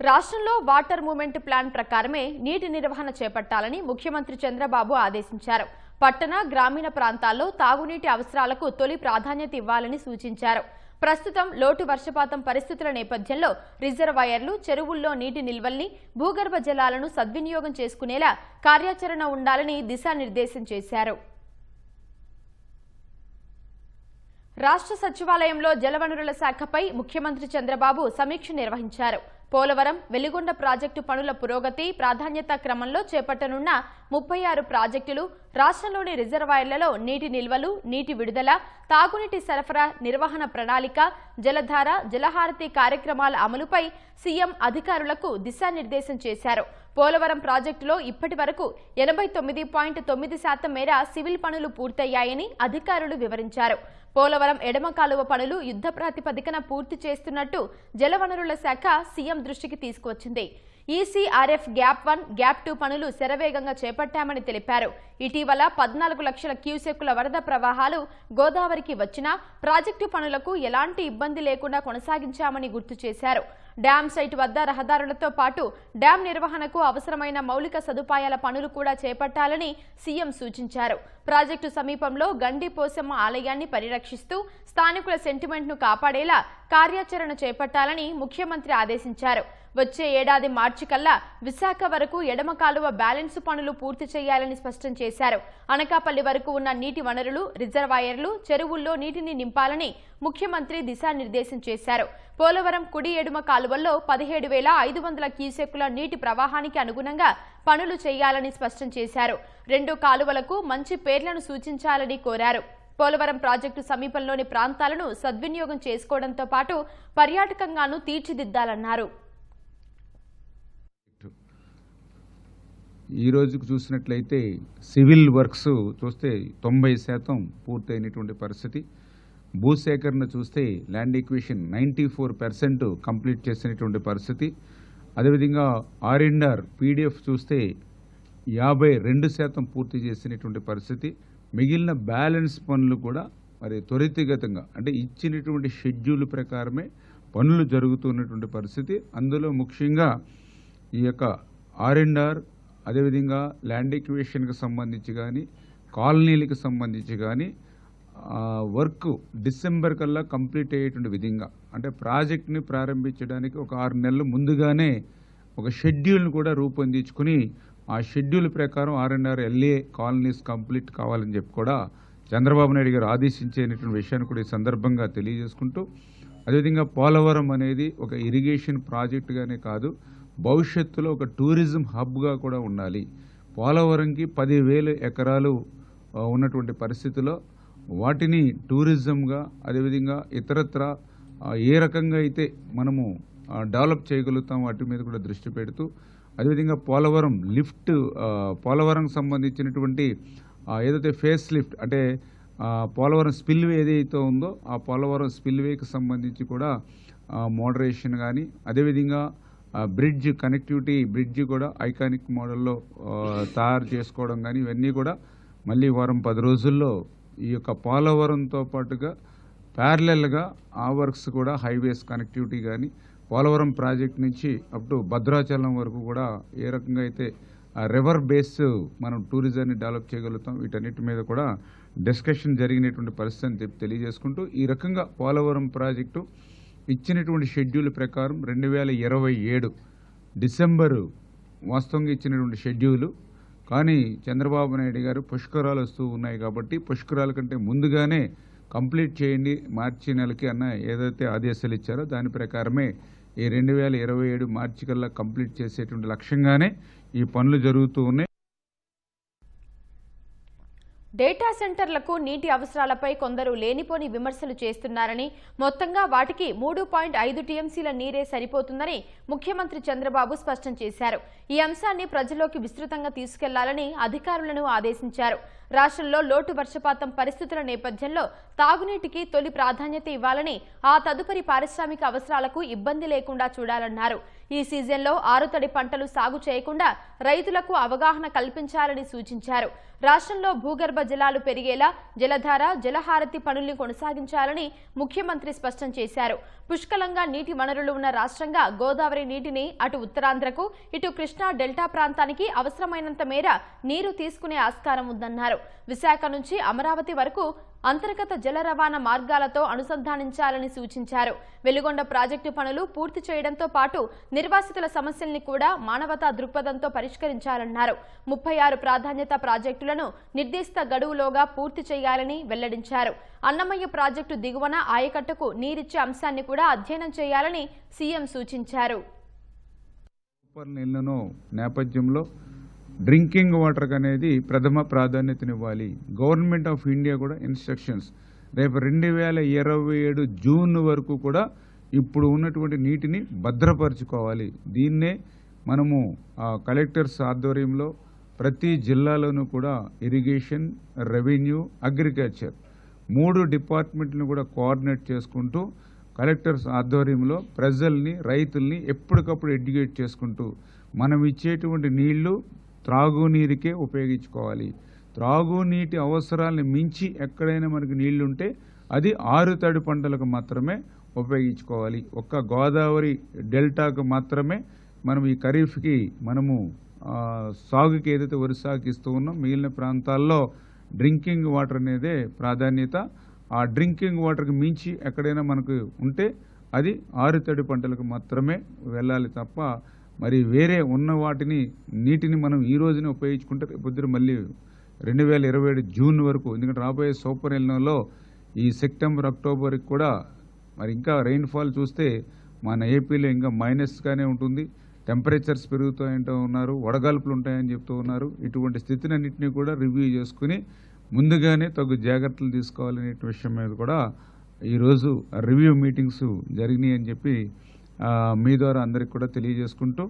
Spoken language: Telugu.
రాష్ట్రంలో వాటర్ మూవ్మెంట్ ప్లాన్ ప్రకారమే నీటి నిర్వహణ చేపట్టాలని ముఖ్యమంత్రి చంద్రబాబు ఆదేశించారు. పట్టణ గ్రామీణ ప్రాంతాల్లో తాగునీటి అవసరాలకు తొలి ప్రాధాన్యత ఇవ్వాలని సూచించారు. ప్రస్తుతం లోటు వర్షపాతం పరిస్థితుల నేపథ్యంలో రిజర్వాయర్లు, చెరువుల్లో నీటి నిల్వల్ని, భూగర్భ జలాలను సద్వినియోగం చేసుకునేలా కార్యాచరణ ఉండాలని దిశానిర్దేశం చేశారు. రాష్ట్ర సచివాలయంలో జలవనరుల శాఖపై ముఖ్యమంత్రి చంద్రబాబు సమీక్ష నిర్వహించారు. పోలవరం, వెలిగొండ ప్రాజెక్టు పనుల పురోగతి, ప్రాధాన్యత క్రమంలో చేపట్టనున్న 36 ప్రాజెక్టులు, రాష్ట్రంలోని రిజర్వాయర్లలో నీటి నిల్వలు, నీటి విడుదల, తాగునీటి సరఫరా నిర్వహణ ప్రణాళిక, జలధార, జలహారతి కార్యక్రమాల అమలుపై సీఎం అధికారులకు దిశానిర్దేశం చేశారు. పోలవరం ప్రాజెక్టులో ఇప్పటి వరకు 89.9% మేర సివిల్ పనులు పూర్తయ్యాయని అధికారులు వివరించారు. పోలవరం ఎడమ కాలువ పనులు యుద్ధ ప్రాతిపదికన పూర్తి చేస్తున్నట్టు జలవనరుల శాఖ సీఎం దృష్టికి తీసుకువచ్చింది. ఈసీఆర్ఎఫ్ గ్యాప్ 1, గ్యాప్ 2 పనులు శరవేగంగా చేపట్టామని తెలిపారు. ఇటీవల 14 లక్షల క్యూసెక్కుల వరద ప్రవాహాలు గోదావరికి వచ్చినా ప్రాజెక్టు పనులకు ఎలాంటి ఇబ్బంది లేకుండా కొనసాగించామని గుర్తు చేశారు. డ్యాం సైట్ వద్ద రహదారులతో పాటు డ్యాం నిర్వహణకు అవసరమైన మౌలిక సదుపాయాల పనులు కూడా చేపట్టాలని సీఎం సూచించారు. ప్రాజెక్టు సమీపంలో గండి పోసమ్మ ఆలయాన్ని పరిరక్షిస్తూ స్థానికుల సెంటిమెంట్ను కాపాడేలా కార్యాచరణ చేపట్టాలని ముఖ్యమంత్రి ఆదేశించారు. వచ్చే ఏడాది మార్చి కల్లా విశాఖ వరకు ఎడమ కాలువ బ్యాలెన్స్ పనులు పూర్తి చేయాలని స్పష్టం చేశారు. అనకాపల్లి వరకు ఉన్న నీటి వనరులు, రిజర్వాయర్లు, చెరువుల్లో నీటిని నింపాలని ముఖ్యమంత్రి దిశానిర్దేశం చేశారు. పోలవరం కుడి ఎడుమ కాలువల్లో 17,500 క్యూసెక్కుల నీటి ప్రవాహానికి అనుగుణంగా పనులు చేయాలని స్పష్టం చేశారు. 2 కాలువలకు మంచి పేర్లను సూచించాలని కోరారు. పోలవరం ప్రాజెక్టు సమీపంలోని ప్రాంతాలను సద్వినియోగం చేసుకోవడంతో పాటు పర్యాటకంగానూ తీర్చిదిద్దాలన్నారు. ఈ రోజుకు చూసినట్లయితే సివిల్ వర్క్స్ చూస్తే 90% పూర్తయినటువంటి పరిస్థితి. భూసేకరణ చూస్తే ల్యాండ్ ఎక్విజిషన్ 94% కంప్లీట్ చేసినటువంటి పరిస్థితి. అదేవిధంగా ఆర్ఎండ్ఆర్ పీడిఎఫ్ చూస్తే 52% పూర్తి చేసినటువంటి పరిస్థితి. మిగిలిన బ్యాలెన్స్ పనులు కూడా మరి త్వరితగతంగా అంటే ఇచ్చినటువంటి షెడ్యూల్ ప్రకారమే పనులు జరుగుతున్నటువంటి పరిస్థితి. అందులో ముఖ్యంగా ఈ యొక్క ఆర్ఎండ్ఆర్, అదేవిధంగా ల్యాండ్ ఎక్విజిషన్కి సంబంధించి కానీ, కాలనీలకు సంబంధించి కానీ వర్క్ డిసెంబర్ కల్లా కంప్లీట్ అయ్యేటువంటి విధంగా అంటే ప్రాజెక్ట్ని ప్రారంభించడానికి ఒక 6 నెలలు ముందుగానే ఒక షెడ్యూల్ను కూడా రూపొందించుకుని ఆ షెడ్యూల్ ప్రకారం ఆర్ఎండ్ఆర్ ఎల్ఏ కాలనీస్ కంప్లీట్ కావాలని చెప్పి కూడా చంద్రబాబు నాయుడు గారు ఆదేశించేటువంటి విషయాన్ని కూడా ఈ సందర్భంగా తెలియజేసుకుంటూ, అదేవిధంగా పోలవరం అనేది ఒక ఇరిగేషన్ ప్రాజెక్టుగానే కాదు, భవిష్యత్తులో ఒక టూరిజం హబ్గా కూడా ఉండాలి. పోలవరంకి 10,000 ఎకరాలు ఉన్నటువంటి పరిస్థితిలో వాటిని టూరిజంగా, అదేవిధంగా ఇతరత్ర ఏ రకంగా అయితే మనము డెవలప్ చేయగలుగుతాం వాటి మీద కూడా దృష్టి పెడుతూ, అదేవిధంగా పోలవరం లిఫ్ట్, పోలవరంకి సంబంధించినటువంటి ఏదైతే ఫేస్ లిఫ్ట్ అంటే పోలవరం స్పిల్వే ఏదైతే ఉందో ఆ పోలవరం స్పిల్వేకి సంబంధించి కూడా మోడరేషన్ కానీ, అదేవిధంగా బ్రిడ్జ్ కనెక్టివిటీ బ్రిడ్జ్ కూడా ఐకానిక్ మోడల్లో తయారు చేసుకోవడం కానీ, ఇవన్నీ కూడా మళ్ళీ వారం 10 రోజుల్లో ఈ యొక్క పోలవరంతో పాటుగా ప్యారలల్గా ఆ వర్క్స్ కూడా హైవేస్ కనెక్టివిటీ కానీ, పోలవరం ప్రాజెక్ట్ నుంచి అప్ టు భద్రాచలం వరకు కూడా ఏ రకంగా అయితే రివర్ బేస్ మనం టూరిజాన్ని డెవలప్ చేయగలుగుతాం, వీటన్నిటి మీద కూడా డిస్కషన్ జరిగినటువంటి పరిస్థితిని తెలియజేసుకుంటూ, ఈ రకంగా పోలవరం ప్రాజెక్టు ఇచ్చినటువంటి షెడ్యూల్ ప్రకారం 2027 డిసెంబరు వాస్తవంగా ఇచ్చినటువంటి షెడ్యూలు. కానీ చంద్రబాబు నాయుడు గారు పుష్కరాలు వస్తూ ఉన్నాయి కాబట్టి పుష్కరాల కంటే ముందుగానే కంప్లీట్ చేయండి మార్చి నెలకి అన్న ఏదైతే ఆదేశాలు ఇచ్చారో దాని ప్రకారమే ఈ 2027 మార్చి కల్లా కంప్లీట్ చేసేటువంటి లక్ష్యంగానే ఈ పనులు జరుగుతూ ఉన్నాయి. డేటా సెంటర్లకు నీటి అవసరాలపై కొందరు లేనిపోని విమర్శలు చేస్తున్నారని, మొత్తంగా వాటికి 3.5 టీఎంసీల నీరే సరిపోతుందని ముఖ్యమంత్రి చంద్రబాబు స్పష్టం చేశారు. ఈ అంశాన్ని ప్రజల్లోకి విస్తృతంగా తీసుకెళ్లాలని అధికారులను ఆదేశించారు. రాష్ట్రంలో లోటు వర్షపాతం పరిస్థితుల నేపథ్యంలో తాగునీటికి తొలి ప్రాధాన్యత ఇవ్వాలని, ఆ తదుపరి పారిశ్రామిక అవసరాలకు ఇబ్బంది లేకుండా చూడాలన్నారు. ఈ సీజన్లో ఆరుతడి పంటలు సాగు చేయకుండా రైతులకు అవగాహన కల్పించాలని సూచించారు. రాష్ట్రంలో భూగర్భ జలాలు పెరిగేలా జలధార, జలహారతి పనుల్ని కొనసాగించాలని ముఖ్యమంత్రి స్పష్టం చేశారు. పుష్కలంగా నీటి వనరులు ఉన్న రాష్ట్రంగా గోదావరి నీటిని అటు ఉత్తరాంధ్రకు, ఇటు కృష్ణా డెల్టా ప్రాంతానికి అవసరమైనంత మేర నీరు తీసుకునే ఆస్కారం ఉందన్నారు. విశాఖ నుంచి అమరావతి వరకు అంతర్గత జల రవాణా మార్గాలతో అనుసంధానించాలని సూచించారు. వెలుగొండ ప్రాజెక్టు పనులు పూర్తి చేయడంతో పాటు నిర్వాసితుల సమస్యల్ని కూడా మానవతా దృక్పథంతో పరిష్కరించాలన్నారు. 36 ప్రాధాన్యత ప్రాజెక్టులను నిర్దిష్ట గడువులోగా పూర్తి చేయాలని వెల్లడించారు. అన్నమయ్య ప్రాజెక్టు దిగువన ఆయకట్టుకు నీరిచ్చే అంశాన్ని కూడా అధ్యయనం చేయాలని సీఎం సూచించారు. నేపథ్యంలో డ్రింకింగ్ వాటర్ అనేది ప్రథమ ప్రాధాన్యతనివ్వాలి. గవర్నమెంట్ ఆఫ్ ఇండియా కూడా ఇన్స్ట్రక్షన్స్ రేపు 2027 జూన్ వరకు కూడా ఇప్పుడు ఉన్నటువంటి నీటిని భద్రపరచుకోవాలి. దీన్నే మనము కలెక్టర్స్ ఆధ్వర్యంలో ప్రతి జిల్లాలోనూ కూడా ఇరిగేషన్, రెవెన్యూ, అగ్రికల్చర్ 3 డిపార్ట్మెంట్లను కూడా కోఆర్డినేట్ చేసుకుంటూ కలెక్టర్స్ ఆధ్వర్యంలో ప్రజల్ని, రైతుల్ని ఎప్పటికప్పుడు ఎడ్యుకేట్ చేసుకుంటూ మనం ఇచ్చేటువంటి నీళ్లు త్రాగునీరుకే ఉపయోగించుకోవాలి. త్రాగునీటి అవసరాలను మించి ఎక్కడైనా మనకు నీళ్లుంటే అది ఆరుతడి పంటలకు మాత్రమే ఉపయోగించుకోవాలి. ఒక్క గోదావరి డెల్టాకు మాత్రమే మనం ఈ ఖరీఫ్కి మనము సాగుకి ఏదైతే వరి సాగుకి ఇస్తూ ఉన్నాం, మిగిలిన ప్రాంతాల్లో డ్రింకింగ్ వాటర్ అనేదే ప్రాధాన్యత. ఆ డ్రింకింగ్ వాటర్కి మించి ఎక్కడైనా మనకు ఉంటే అది ఆరుతడి పంటలకు మాత్రమే వెళ్ళాలి తప్ప మరి వేరే ఉన్న వాటిని నీటిని మనం ఈ రోజునే ఉపయోగించుకుంటే పొద్దున మళ్ళీ 2027 జూన్ వరకు, ఎందుకంటే రాబోయే సూపర్ ఎల్నోలో ఈ సెప్టెంబర్, అక్టోబర్కి కూడా మరి ఇంకా రెయిన్ఫాల్ చూస్తే మన ఏపీలో ఇంకా మైనస్గానే ఉంటుంది. టెంపరేచర్స్ పెరుగుతాయంటూ ఉన్నారు, వడగాల్పులు ఉంటాయని చెప్తూ ఉన్నారు. ఇటువంటి స్థితిని అన్నింటినీ కూడా రివ్యూ చేసుకుని ముందుగానే తగు జాగ్రత్తలు తీసుకోవాలనే విషయం మీద కూడా ఈరోజు రివ్యూ మీటింగ్స్ జరిగినాయి అని చెప్పి మీ ద్వారా అందరికి కూడా తెలియజేసుకుంటూ